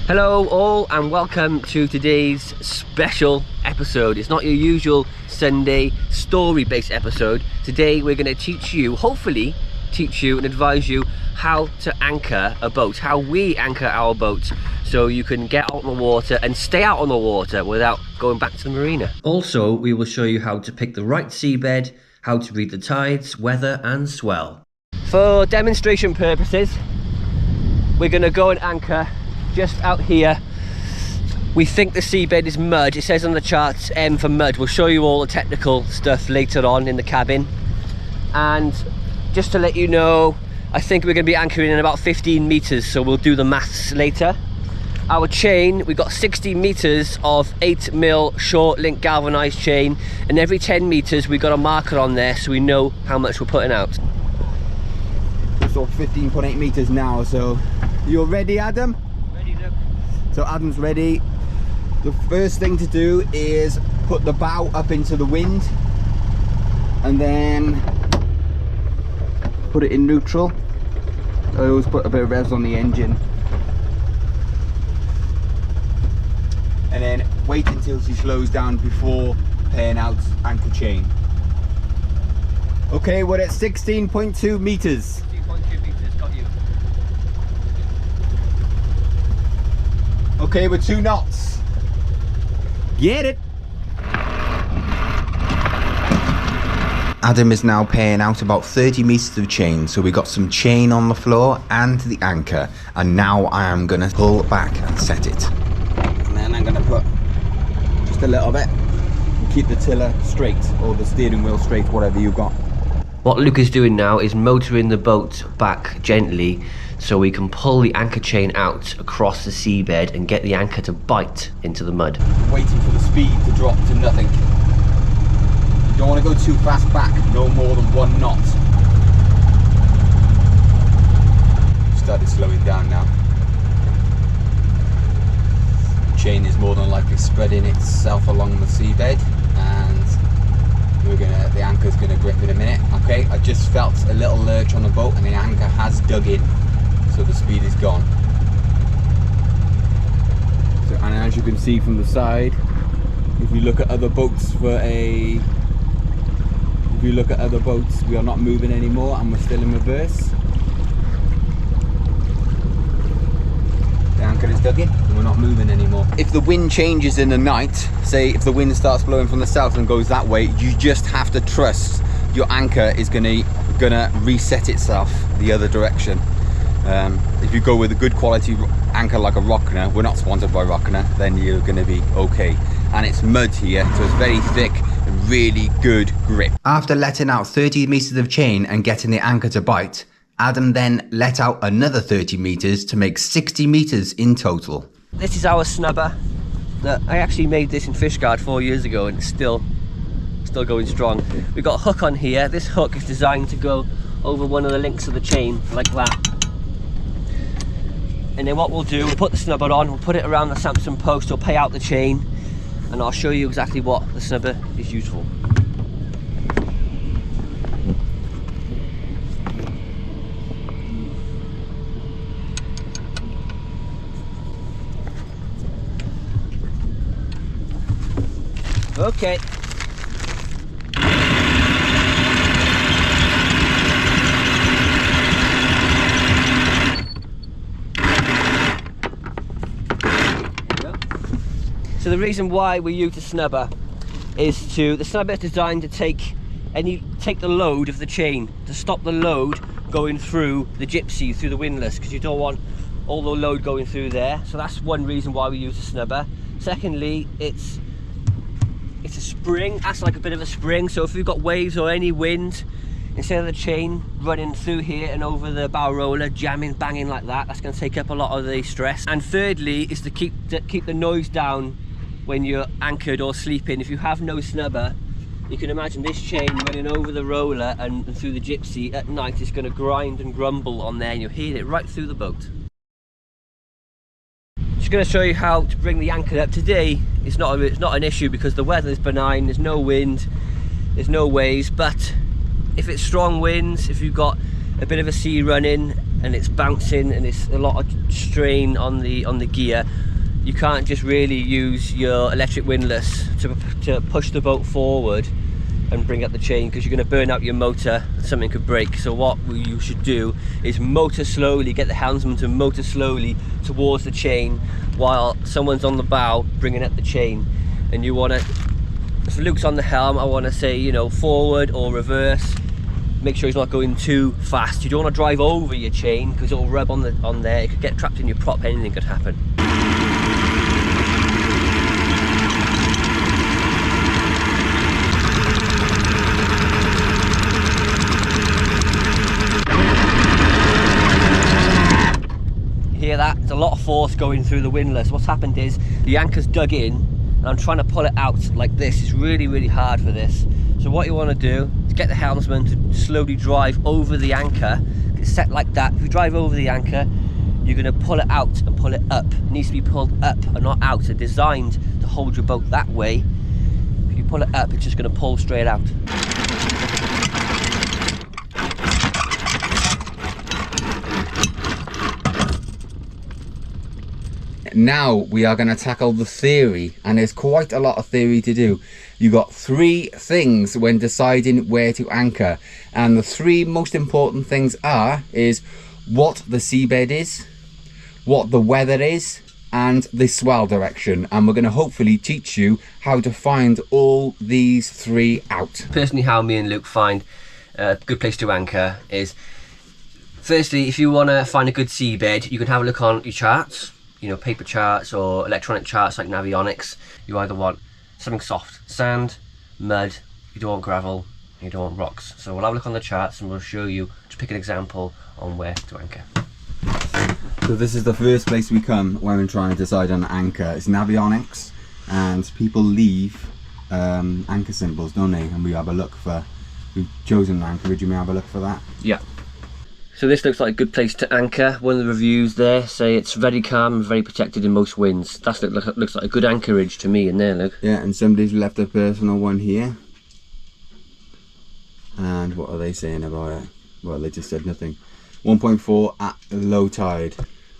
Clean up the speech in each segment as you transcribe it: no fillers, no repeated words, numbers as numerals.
Hello all and welcome to today's special episode. It's not your usual Sunday story-based episode. Today we're going to teach you, hopefully teach you and advise you how to anchor a boat, how we anchor our boat, so you can get out on the water and stay out on the water without going back to the marina. Also, we will show you how to pick the right seabed, how to read the tides, weather and swell. For demonstration purposes, we're going to go and anchor just out here. We think the seabed is mud. It says on the charts M for mud. We'll show you all the technical stuff later on in the cabin. And just to let you know, I think we're going to be anchoring in about 15 meters, so we'll do the maths later. Our chain, we've got 60 meters of 8mm short link galvanized chain, and every 10 meters we've got a marker on there so we know how much we're putting out. So 15.8 meters now, so you're ready, Adam? Ready, look. So Adam's ready. The first thing to do is put the bow up into the wind and then put it in neutral. I always put a bit of revs on the engine and then wait until she slows down before paying out anchor chain. Okay, we're at 16.2 meters. 2.2 meters, got you. Okay, we're 2 knots. Get it. Adam is now paying out about 30 meters of chain, so we got some chain on the floor and the anchor, and now I am gonna pull back and set it. And then I'm gonna put just a little bit and keep the tiller straight, or the steering wheel straight, whatever you've got. What Luke is doing now is motoring the boat back gently so we can pull the anchor chain out across the seabed and get the anchor to bite into the mud. Waiting for the speed to drop to nothing. You don't want to go too fast back, no more than 1 knot. Started slowing down now. The chain is more than likely spreading itself along the seabed, and the anchor's gonna grip in a minute. Okay, I just felt a little lurch on the boat and the anchor has dug in, so the speed is gone. So, and as you can see from the side, if you look at other boats we are not moving anymore and we're still in reverse. The anchor is dug in and we're not moving anymore. If the wind changes in the night, say if the wind starts blowing from the south and goes that way, you just have to trust your anchor is gonna reset itself the other direction. If you go with a good quality anchor like a Rockner, we're not sponsored by Rockner, then you're gonna be okay. And it's mud here, so it's very thick and really good grip. After letting out 30 meters of chain and getting the anchor to bite, Adam then let out another 30 meters to make 60 meters in total. This is our snubber. I actually made this in Fishguard 4 years ago and it's still going strong. We've got a hook on here. This hook is designed to go over one of the links of the chain like that. And then what we'll do, we'll put the snubber on, we'll put it around the Samson post, we'll pay out the chain, and I'll show you exactly what the snubber is used for. Okay. So the reason why we use the snubber is the snubber is designed to take the load of the chain, to stop the load going through the gypsy, through the windlass, because you don't want all the load going through there. So that's one reason why we use the snubber. Secondly, it's a spring, acts like a bit of a spring, so if we've got waves or any wind, instead of the chain running through here and over the bow roller, jamming, banging like that, that's going to take up a lot of the stress. And thirdly is to keep the noise down when you're anchored or sleeping. If you have no snubber, you can imagine this chain running over the roller and through the gypsy at night. It's going to grind and grumble on there and you'll hear it right through the boat. Just going to show you how to bring the anchor up. Today it's not an issue because the weather is benign, there's no wind, there's no waves, but if it's strong winds, if you've got a bit of a sea running, and it's bouncing and it's a lot of strain on the gear, you can't just really use your electric windlass to push the boat forward and bring up the chain, because you're going to burn out your motor and something could break. So what you should do is motor slowly, get the helmsman to motor slowly towards the chain while someone's on the bow bringing up the chain. And you want to, if Luke's on the helm, I want to say, you know, forward or reverse. Make sure he's not going too fast. You don't want to drive over your chain because it'll rub on there. It could get trapped in your prop, anything could happen. Hear that? There's a lot of force going through the windlass. What's happened is the anchor's dug in and I'm trying to pull it out like this. It's really, really hard for this. So what you want to do is get the helmsman to slowly drive over the anchor. It's set like that. If you drive over the anchor, you're going to pull it out and pull it up. It needs to be pulled up and not out. They're designed to hold your boat that way. If you pull it up, it's just going to pull straight out. Now we are going to tackle the theory, and there's quite a lot of theory to do. You got 3 things when deciding where to anchor, and the 3 most important things is what the seabed is, what the weather is, and the swell direction. And we're going to hopefully teach you how to find all these 3 out. Personally, how me and Luke find a good place to anchor is, firstly, if you want to find a good seabed, you can have a look on your charts. You know, paper charts or electronic charts like Navionics. You either want something soft, sand, mud, you don't want gravel, you don't want rocks. So we'll have a look on the charts and we'll show you, to pick an example on where to anchor. So this is the first place we come when we're trying to decide on an anchor. It's Navionics, and people leave anchor symbols, don't they? And we have a look for, we've chosen an anchorage, you may have a look for that. Yeah. So this looks like a good place to anchor. One of the reviews there say it's very calm and very protected in most winds. That looks like a good anchorage to me in there, look. Yeah, and somebody's left a personal one here. And what are they saying about it? Well, they just said nothing. 1.4 at low tide.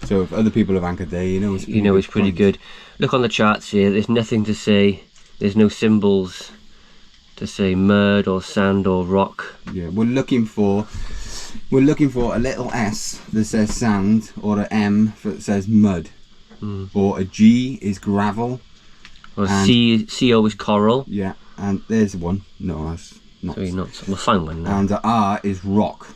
So if other people have anchored there, you know it's pretty good. Look on the charts here, there's nothing to say. There's no symbols to say mud or sand or rock. Yeah, we're looking for a little S that says sand, or an M that says mud, or a G is gravel, or CO is coral. Yeah, and there's one. No, that's not. So you're not. We'll find one now. And the R is rock.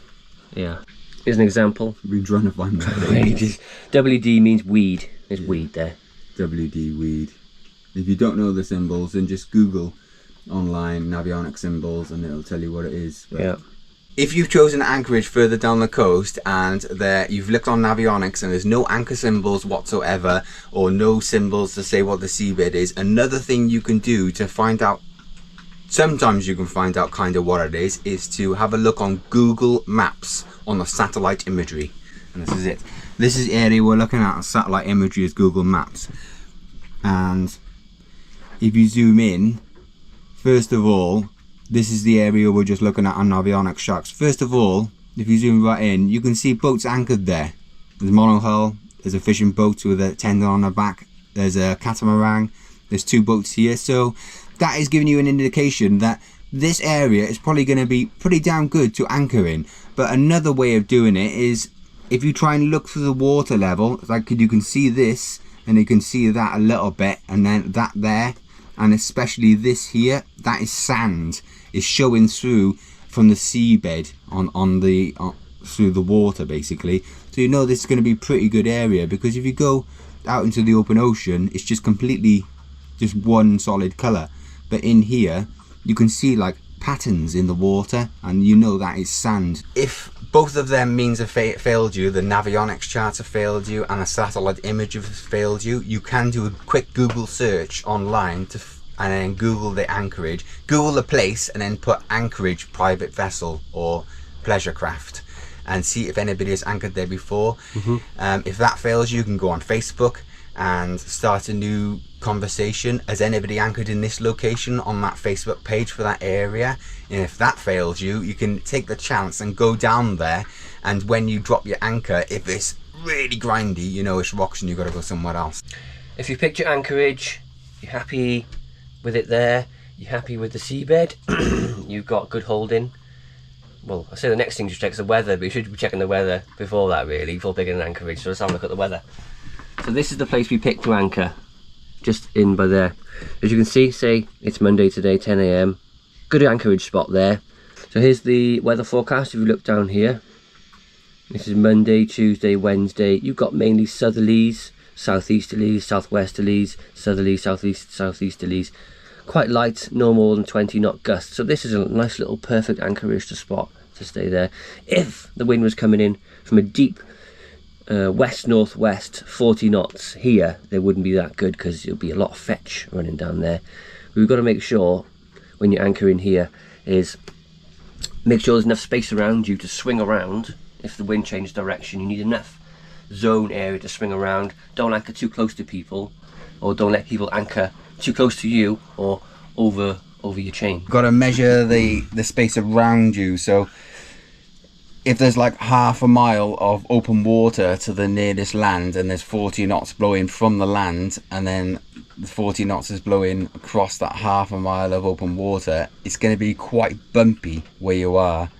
Yeah, here's an example. We've been trying to find that. WD means weed. There's weed there. WD weed. If you don't know the symbols, then just Google online Navionic symbols and it'll tell you what it is. But yeah. If you've chosen an anchorage further down the coast and you've looked on Navionics and there's no anchor symbols whatsoever, or no symbols to say what the seabed is, another thing you can do to find out, sometimes you can find out kind of what it is to have a look on Google Maps on the satellite imagery. And this is it. This is the area we're looking at on satellite imagery is Google Maps. And if you zoom in, first of all, this is the area we're just looking at on Navionics Sharks. First of all, if you zoom right in, you can see boats anchored there. There's monohull, there's a fishing boat with a tender on the back, there's a catamaran, there's 2 boats here. So that is giving you an indication that this area is probably going to be pretty damn good to anchor in. But another way of doing it is, if you try and look through the water level, like you can see this, and you can see that a little bit, and then that there, and especially this here, that is sand. Is showing through from the seabed through the water basically. So you know this is going to be a pretty good area, because if you go out into the open ocean, it's just completely just one solid colour. But in here you can see like patterns in the water, and you know that is sand. If both of them means have failed you, the Navionics charts have failed you and a satellite image has failed you, you can do a quick Google search online and then Google the anchorage, Google the place, and then put anchorage private vessel or pleasure craft, and see if anybody has anchored there before. If that fails you can go on Facebook and start a new conversation. Has anybody anchored in this location on that Facebook page for that area? And if that fails you, you can take the chance and go down there And when you drop your anchor, if it's really grindy, you know it's rocks and you've got to go somewhere else. If you picked your anchorage, you're happy with it there, you're happy with the seabed, you've got good holding. Well, I say the next thing you should check is the weather, but you should be checking the weather before that really, before picking an anchorage. So let's have a look at the weather. So this is the place we picked to anchor, just in by there. As you can see, say it's Monday today, 10 AM. Good anchorage spot there. So here's the weather forecast. If you look down here, this is Monday, Tuesday, Wednesday. You've got mainly southerlies, southeasterlies, southwesterlies, southerlies, southeast, southeasterlies. Quite light, no more than 20 knot gusts. So this is a nice little perfect anchorage to spot, to stay there. If the wind was coming in from a deep west-northwest 40 knots here, they wouldn't be that good because there'll be a lot of fetch running down there. We've got to make sure when you anchor in here is make sure there's enough space around you to swing around. If the wind changes direction, you need enough zone area to swing around. Don't anchor too close to people, or don't let people anchor too close to you or over your chain. Got to measure the space around you. So if there's like half a mile of open water to the nearest land, and there's 40 knots blowing from the land, and then the 40 knots is blowing across that half a mile of open water, it's going to be quite bumpy where you are.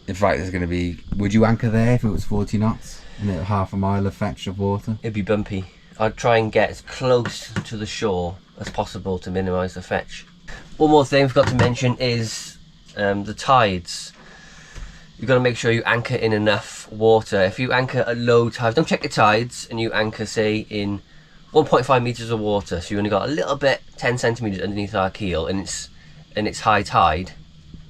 In fact, there's going to be, would you anchor there if it was 40 knots and it half a mile of fetch of water? It'd be bumpy. I'd try and get as close to the shore as possible to minimise the fetch. One more thing I forgot to mention is the tides. You've got to make sure you anchor in enough water. If you anchor at low tides, don't check the tides, and you anchor say in 1.5 metres of water, so you only got a little bit, 10 centimetres underneath our keel, and it's high tide.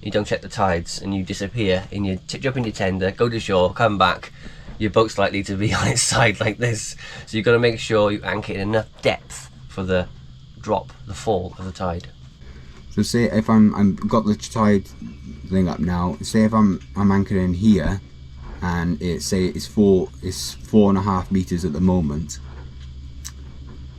You don't check the tides and you disappear and you jump in your tender, go to shore, come back, your boat's likely to be on its side like this. So you've got to make sure you anchor in enough depth for the drop, the fall of the tide. So say if I'm got the tide thing up now, say if I'm anchoring here, and it's 4.5 meters at the moment.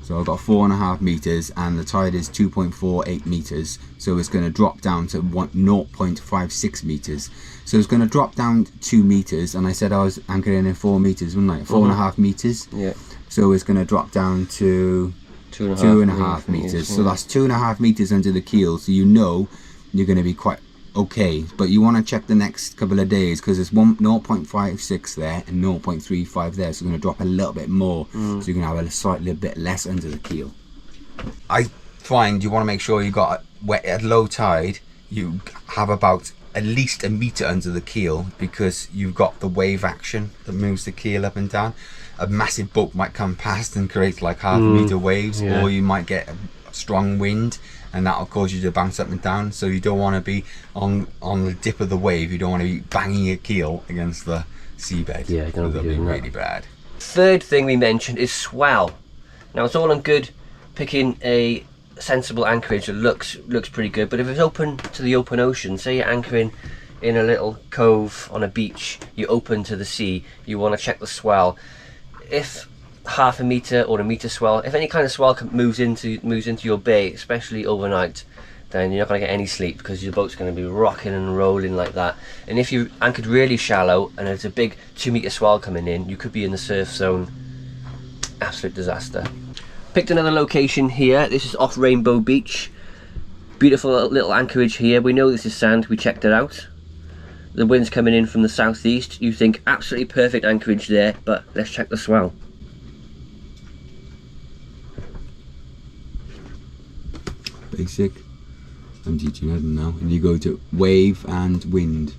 So I've got 4.5 meters and the tide is 2.48 meters. So it's going to drop down to 0.56 meters. So it's going to drop down 2 meters, and I said I was anchoring in 4 meters, wasn't I? 4.5 meters. Yeah. So it's going to drop down to 2.5 meters. Yeah. So that's 2.5 meters under the keel. So you know you're going to be quite okay. But you want to check the next couple of days, because it's 0.56 there and 0.35 there. So it's going to drop a little bit more. So you're going to have a slightly bit less under the keel. I find you want to make sure you got at low tide you have about at least a meter under the keel, because you've got the wave action that moves the keel up and down. A massive boat might come past and create like half a meter waves, or you might get a strong wind and that'll cause you to bounce up and down. So you don't want to be on the dip of the wave. You don't want to be banging your keel against the seabed. Yeah, you don't want to be really bad. Third thing we mentioned is swell. Now it's all in good picking a sensible anchorage that looks pretty good, but if it's open to the open ocean, say you're anchoring in a little cove on a beach, you're open to the sea, you want to check the swell. If half a meter or a meter swell, if any kind of swell moves into your bay, especially overnight, then you're not going to get any sleep, because your boat's going to be rocking and rolling like that. And if you anchored really shallow and there's a big 2 meter swell coming in, you could be in the surf zone. Absolute disaster. Picked another location here. This is off Rainbow Beach. Beautiful little anchorage here. We know this is sand, we checked it out. The wind's coming in from the southeast. You think absolutely perfect anchorage there, but let's check the swell. Basic. I'm teaching Adam now. And you go to wave and wind.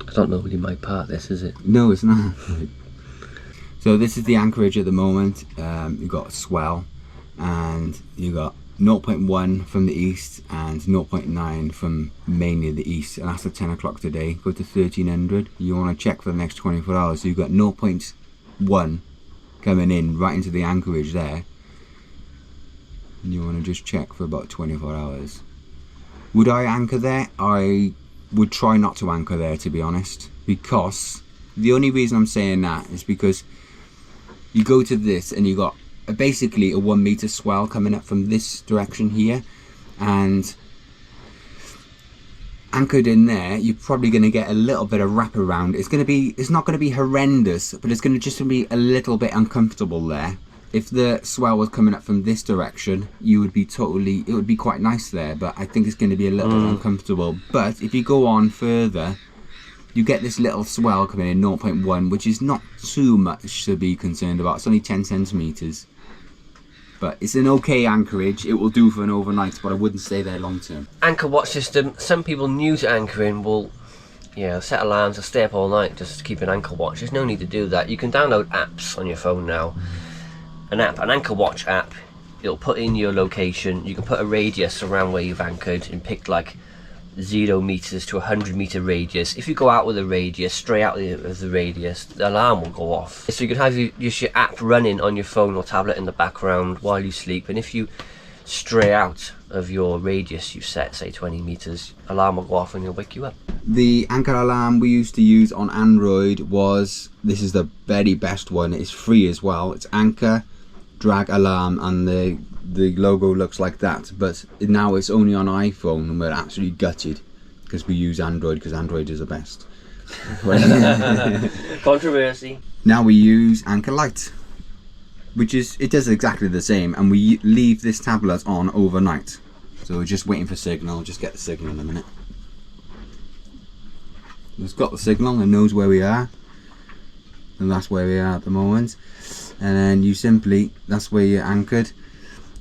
It's not normally my part, this, is it? No, it's not. So this is the anchorage at the moment. You've got swell, and you've got 0.1 from the east and 0.9 from mainly the east, and that's at 10 o'clock today. Go to 1300. You want to check for the next 24 hours. So you've got 0.1 coming in right into the anchorage there, and you want to just check for about 24 hours. Would I anchor there? I would try not to anchor there, to be honest, because the only reason I'm saying that is because you go to this and you got basically a 1 meter swell coming up from this direction here, and anchored in there, you're probably going to get a little bit of wraparound. It's not going to be horrendous, but it's going to just be a little bit uncomfortable there. If the swell was coming up from this direction, it would be quite nice there, but I think it's going to be a little bit uncomfortable. But if you go on further, you get this little swell coming in 0.1, which is not too much to be concerned about. It's only 10 centimeters. But it's an okay anchorage. It will do for an overnight, but I wouldn't stay there long term. Anchor watch system. Some people new to anchoring will set alarms or stay up all night just to keep an anchor watch. There's no need to do that. You can download apps on your phone now. An anchor watch app. It'll put in your location. You can put a radius around where you've anchored and pick like 0 meters to 100 meter radius. If you go out with a radius, stray out of the radius, the alarm will go off. So you can have your app running on your phone or tablet in the background while you sleep, and if you stray out of your radius you set, say 20 meters, alarm will go off and it'll wake you up. The anchor alarm we used to use on Android this is the very best one. It's free as well. It's Anchor Drag Alarm, and the logo looks like that, but now it's only on iPhone, and we're absolutely gutted because we use Android, because Android is the best. Controversy. Now we use Anchor Light, it does exactly the same, and we leave this tablet on overnight. So we're just waiting for signal. I'll just get the signal in a minute. It's got the signal and knows where we are, and that's where we are at the moment. And then that's where you're anchored,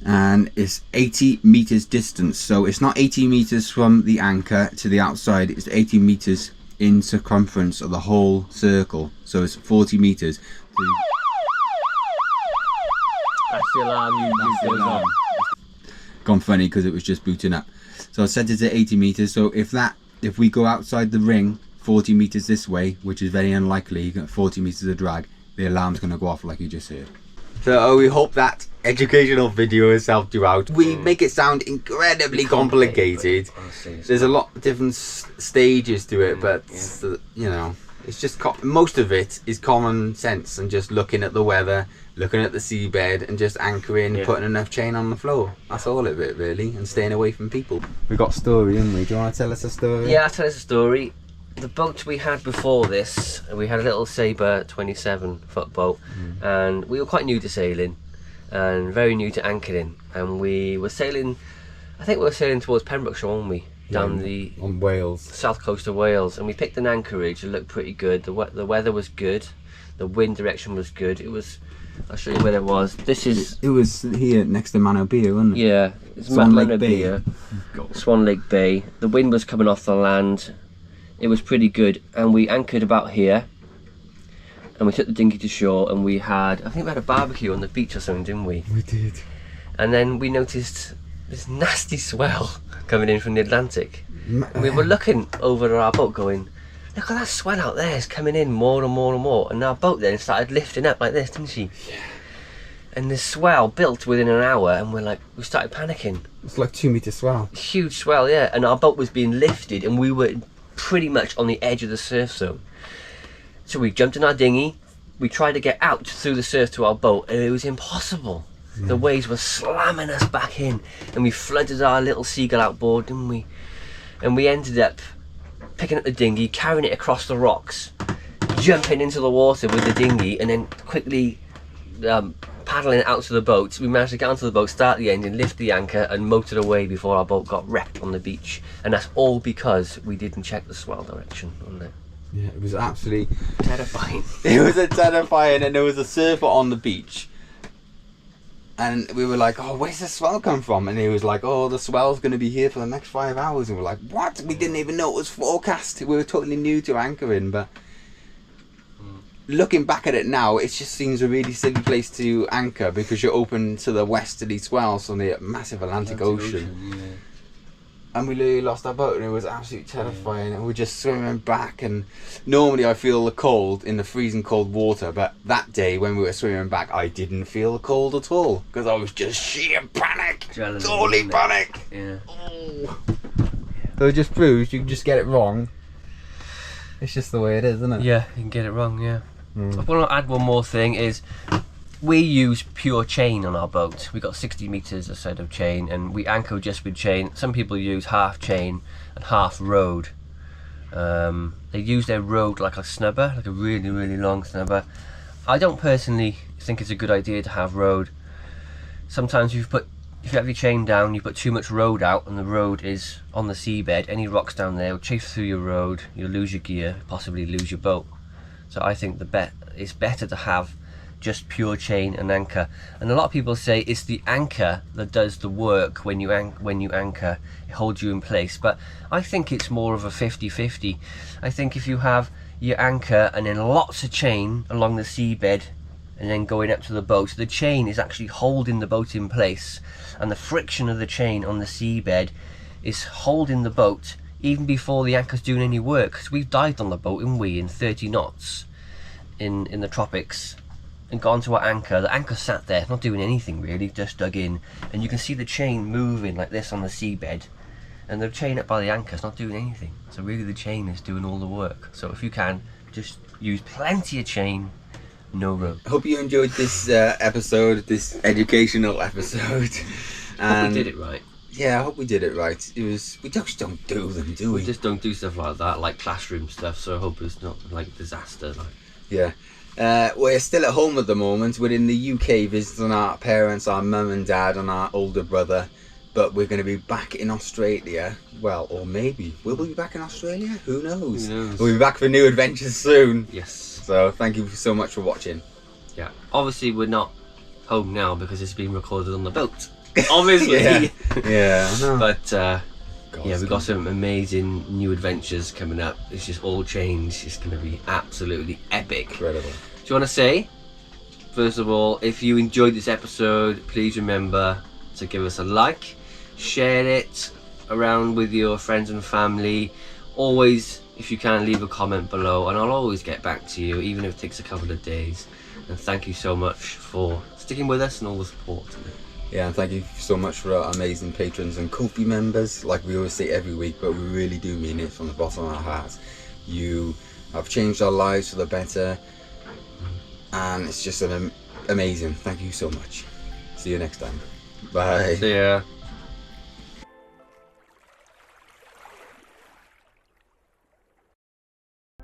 and it's 80 meters distance. So it's not 80 meters from the anchor to the outside, it's 80 meters in circumference of the whole circle. So it's 40 meters. That's the alarm. That's the alarm. Gone funny because it was just booting up. So I set it to 80 meters. So if we go outside the ring 40 meters this way, which is very unlikely, you get 40 meters of drag, the alarm's going to go off like you just heard. So we hope that educational video has helped you out. We make it sound incredibly complicated. There's a lot of different stages to it, but it's just most of it is common sense and just looking at the weather, looking at the seabed, and just anchoring, putting enough chain on the floor. That's all of it really, and staying away from people. We got a story, haven't we? Do you want to tell us a story? Yeah, I'll tell us a story. The boat we had before this, we had a little Sabre 27 foot boat, and we were quite new to sailing and very new to anchoring, and we were sailing, I think we were sailing towards Pembrokeshire, weren't we? Down on Wales, south coast of Wales, and we picked an anchorage. It looked pretty good. The weather was good, the wind direction was good. I'll show you where it was. It was here next to Mano Bay, wasn't it? Yeah, it's Swan Lake Bay. Swan Lake Bay. The wind was coming off the land. It was pretty good, and we anchored about here, and we took the dinghy to shore, and I think we had a barbecue on the beach or something, didn't we? We did. And then we noticed this nasty swell coming in from the Atlantic. And we were looking over at our boat going, look at that swell out there, it's coming in more and more and more. And our boat then started lifting up like this, didn't she? Yeah. And the swell built within an hour, and we started panicking. It's like 2 meter swell. Huge swell, yeah. And our boat was being lifted, and we were pretty much on the edge of the surf zone. So we jumped in our dinghy, we tried to get out through the surf to our boat, and it was impossible. The waves were slamming us back in, and we flooded our little Seagull outboard, didn't we? And we ended up picking up the dinghy, carrying it across the rocks, jumping into the water with the dinghy, and then quickly paddling out to the boat. We managed to get onto the boat, start the engine, lift the anchor, and motored away before our boat got wrecked on the beach. And that's all because we didn't check the swell direction, wasn't it? Yeah, it was absolutely terrifying. It was terrifying, and there was a surfer on the beach, and we were like, oh, where's the swell come from? And he was like, oh, the swell's going to be here for the next 5 hours. And we're like, what? We didn't even know it was forecast. We were totally new to anchoring, but looking back at it now, it just seems a really silly place to anchor because you're open to the westerly swells from the massive Atlantic Ocean. Yeah. And we literally lost our boat, and it was absolutely terrifying. And we're just swimming back, and normally I feel the cold in the freezing cold water, but that day when we were swimming back, I didn't feel the cold at all because I was just sheer panic, totally panic. Yeah. Oh. So it just proves you can just get it wrong. It's just the way it is, isn't it? Yeah, you can get it wrong. Yeah. I want to add one more thing. Is We use pure chain on our boat. We got 60 meters a set of chain, and we anchor just with chain. Some people use half chain and half rode. They use their rode like a snubber, like a really, really long snubber. I don't personally think it's a good idea to have rode. Sometimes if you have your chain down, you put too much rode out, and the rode is on the seabed. Any rocks down there will chase through your rode. You'll lose your gear, possibly lose your boat. So I think it's better to have just pure chain and anchor. And a lot of people say it's the anchor that does the work when you anchor. It holds you in place, but I think it's more of a 50-50. I think if you have your anchor and then lots of chain along the seabed and then going up to the boat, the chain is actually holding the boat in place, and the friction of the chain on the seabed is holding the boat even before the anchor's doing any work. Because we've dived on the boat, haven't we, in 30 knots in the tropics, and gone to our anchor. The anchor sat there not doing anything really, just dug in, and you can see the chain moving like this on the seabed, and the chain up by the anchor is not doing anything. So really the chain is doing all the work. So if you can, just use plenty of chain, no rope. I hope you enjoyed this episode, this educational episode. I hope we did it right. Yeah, I hope we did it right. We just don't do them, do we? We just don't do stuff like that, like classroom stuff, so I hope it's not like disaster. Yeah. We're still at home at the moment. We're in the UK visiting our parents, our mum and dad, and our older brother. But we're going to be back in Australia. Well, or maybe. Will we be back in Australia? Who knows? Who knows? We'll be back for new adventures soon. Yes. So thank you so much for watching. Yeah. Obviously we're not home now because it's being recorded on the boat. Obviously. Yeah. I know. But yeah, we've got some amazing new adventures coming up. It's just all changed. It's going to be absolutely epic. Incredible. Do you want to say, first of all, if you enjoyed this episode, please remember to give us a like, share it around with your friends and family. Always, if you can, leave a comment below, and I'll always get back to you, even if it takes a couple of days. And thank you so much for sticking with us and all the support. Yeah, and thank you so much for our amazing patrons and Ko-fi members. Like we always say every week, but we really do mean it from the bottom of our hearts. You have changed our lives for the better, and it's just amazing. Thank you so much. See you next time. Bye. See ya.